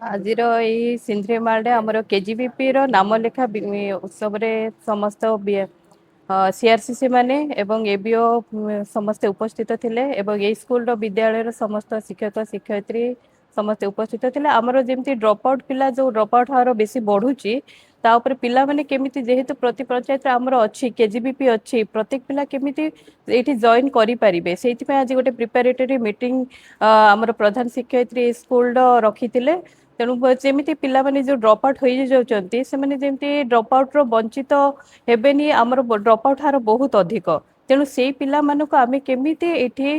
ଆଜିର ଏଇ ସିନ୍ଧେମାଳରେ ଆମର କେଜିବିପି ର ନାମ ଲେଖା ଉତ୍ସବରେ ସମସ୍ତ ସିଆରସିସି ମାନେ ଏବଂ ଏବିଓ ସମସ୍ତେ ଉପସ୍ଥିତ ଥିଲେ ଏବଂ ଏଇ ସ୍କୁଲର ବିଦ୍ୟାଳୟର ସମସ୍ତ ଶିକ୍ଷକ ଶିକ୍ଷୟିତ୍ରୀ ସମସ୍ତେ ଉପସ୍ଥିତ ଥିଲେ। ଆମର ଯେମିତି ଡ୍ରପ୍ ଆଉଟ୍ ପିଲା ଯୋଉ ଡ୍ରପ୍ ଆଉଟ୍ ହାର ବେଶୀ ବଢୁଛି ତା ଉପରେ ପିଲାମାନେ କେମିତି ଯେହେତୁ ପ୍ରତି ପଞ୍ଚାୟତରେ ଆମର ଅଛି କେଜିବିପି ଅଛି ପ୍ରତ୍ୟେକ ପିଲା କେମିତି ଏଇଠି ଜଏନ୍ କରିପାରିବେ ସେଇଥିପାଇଁ ଆଜି ଗୋଟେ ପ୍ରିପାରେଟରୀ ମିଟିଂ ଆମର ପ୍ରଧାନ ଶିକ୍ଷୟିତ୍ରୀ ସ୍କୁଲର ରଖିଥିଲେ। ତେଣୁ ଯେମିତି ପିଲାମାନେ ଯୋଉ ଡ୍ରପ୍ ଆଉଟ୍ ହେଇଯାଉଛନ୍ତି ସେମାନେ ଯେମିତି ଡ୍ରପ୍ ଆଉଟ୍ ର ବଞ୍ଚିତ ହେବେନି। ଆମର ଡ୍ରପ୍ ଆଉଟ୍ ହାର ବହୁତ ଅଧିକ। ତେଣୁ ସେଇ ପିଲାମାନଙ୍କୁ ଆମେ କେମିତି ଏଠି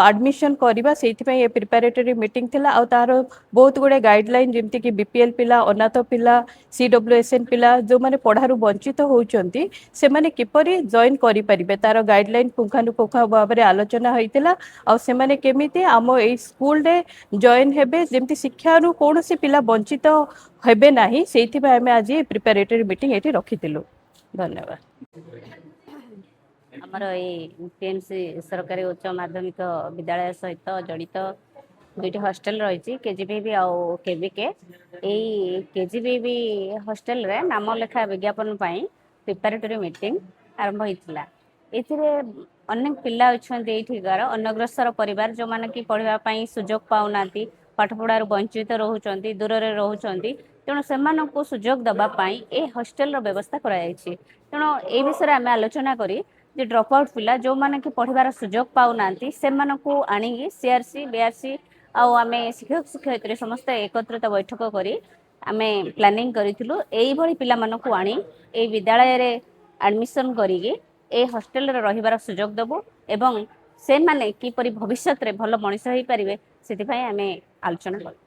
ଆଡମିସନ କରିବା ସେଇଥିପାଇଁ ଏ ପ୍ରିପାରେଟରୀ ମିଟିଂ ଥିଲା। ଆଉ ତାର ବହୁତ ଗୁଡେ ଗାଇଡଲାଇନ ଯେମିତି କି ବିପିଏଲ୍ ପିଲା ଅନାଥ ପିଲା CWSN ପିଲା ଯୋଉମାନେ ପଢାରୁ ବଞ୍ଚିତ ହଉଛନ୍ତି ସେମାନେ କିପରି ଜଏନ୍ କରିପାରିବେ ତାର ଗାଇଡଲାଇନ ପୁଙ୍ଖାନୁପୁଙ୍ଖ ଭାବରେ ଆଲୋଚନା ହେଇଥିଲା। ଆଉ ସେମାନେ କେମିତି ଆମ ଏଇ ସ୍କୁଲରେ ଜଏନ୍ ହେବେ ଯେମିତି ଶିକ୍ଷାରୁ କୌଣସି ପିଲା ବଞ୍ଚିତ ହେବେ ନାହିଁ ସେଇଥିପାଇଁ ଆମେ ଆଜି ପ୍ରିପାରେଟରୀ ମିଟିଂ ଏଠି ରଖିଥିଲୁ। ଧନ୍ୟବାଦ। ଆମର ଏଇ PMC ସରକାରୀ ଉଚ୍ଚ ମାଧ୍ୟମିକ ବିଦ୍ୟାଳୟ ସହିତ ଜଡ଼ିତ ଦୁଇଟି ହଷ୍ଟେଲ ରହିଛି କେଜିବିବି ଆଉ କେବିକେ। ଏଇ କେଜିବିବି ହଷ୍ଟେଲରେ ନାମ ଲେଖା ବିଜ୍ଞାପନ ପାଇଁ ପ୍ରିପାରେଟରୀ ମିଟିଂ ଆରମ୍ଭ ହେଇଥିଲା। ଏଥିରେ ଅନେକ ପିଲା ଅଛନ୍ତି ଏଇଠିକାର ଅନଗ୍ରସର ପରିବାର ଯୋଉମାନେ କି ପଢିବା ପାଇଁ ସୁଯୋଗ ପାଉନାହାନ୍ତି, ପାଠ ପଢାରୁ ବଞ୍ଚିତ ରହୁଛନ୍ତି, ଦୂରରେ ରହୁଛନ୍ତି। ତେଣୁ ସେମାନଙ୍କୁ ସୁଯୋଗ ଦେବା ପାଇଁ ଏ ହଷ୍ଟେଲର ବ୍ୟବସ୍ଥା କରାଯାଇଛି। ତେଣୁ ଏ ବିଷୟରେ ଆମେ ଆଲୋଚନା କରି ଯେ ଡ୍ରପ୍ ଆଉଟ୍ ପିଲା ଯୋଉମାନେ କି ପଢିବାର ସୁଯୋଗ ପାଉନାହାନ୍ତି ସେମାନଙ୍କୁ ଆଣିକି ସିଆରସି ବିଆରସି ଆଉ ଆମେ ଶିକ୍ଷକ ଶିକ୍ଷୟିତ୍ରୀ ସମସ୍ତେ ଏକତ୍ରିତ ବୈଠକ କରି ଆମେ ପ୍ଲାନିଂ କରିଥିଲୁ। ଏଇଭଳି ପିଲାମାନଙ୍କୁ ଆଣି ଏଇ ବିଦ୍ୟାଳୟରେ ଆଡମିସନ କରିକି ଏ ହଷ୍ଟେଲରେ ରହିବାର ସୁଯୋଗ ଦେବୁ ଏବଂ ସେମାନେ କିପରି ଭବିଷ୍ୟତରେ ଭଲ ମଣିଷ ହେଇପାରିବେ ସେଥିପାଇଁ ଆମେ ଆଲୋଚନା କରୁ।